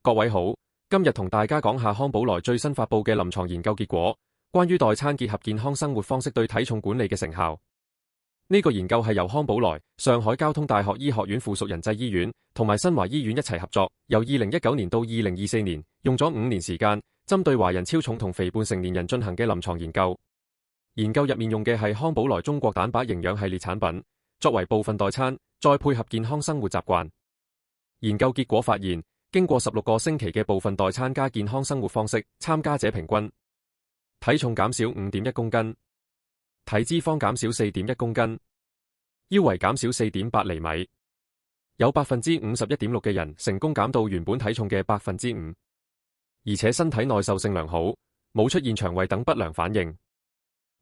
各位好，今日同大家講下康寶萊最新發布嘅臨床研究結果，關於代餐結合健康生活方式對體重管理嘅成效。呢個研究係由康寶萊、上海交通大學醫學院附屬仁濟醫院同埋新華醫院一齊合作，由2019年到2024年，用咗5年時間，針對華人超重同肥胖成年人進行嘅臨床研究。研究入面用嘅係康寶萊中國蛋白營養系列產品，作為部分代餐，再配合健康生活習慣。研究結果發現，經過16個星期嘅部分代餐加健康生活方式，參加者平均體重減少 5.1 公斤，體脂肪減少 4.1 公斤，腰圍減少 4.8 厘米，有 51.6% 嘅人成功減到原本體重嘅 5%， 而且身體耐受性良好，冇出現腸胃等不良反應。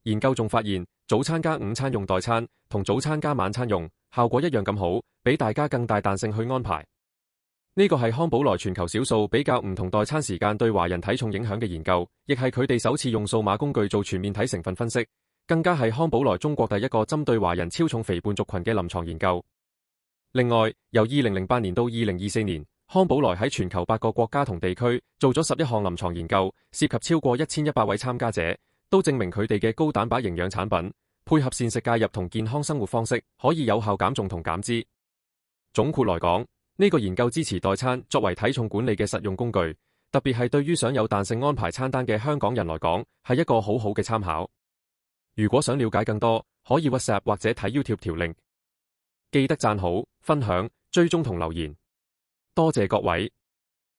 研究仲發現，早餐加午餐用代餐同早餐加晚餐用，效果一樣咁好，俾大家更大彈性去安排。呢個係康寶萊全球少數比較唔同代餐時間對華人體重影響嘅研究，亦係佢哋首次用數碼工具做全面體成分分析，更加係康寶萊中國第一個針對華人超重肥胖族群嘅臨床研究。另外，由2008年到2024年，康寶萊喺全球8個國家同地區做咗11項臨床研究，涉及超過1100位參加者，都證明佢哋嘅高蛋白營養產品配合膳食介入同健康生活方式，可以有效減重同減脂。總括來講，呢個研究支持代餐作為體重管理嘅實用工具，特別係對於想有彈性安排餐單嘅香港人來講，係一個好好嘅參考。如果想了解更多，可以 WhatsApp 或者睇 YouTube 條 link。記得讚好、分享、追蹤同留言。多謝各位。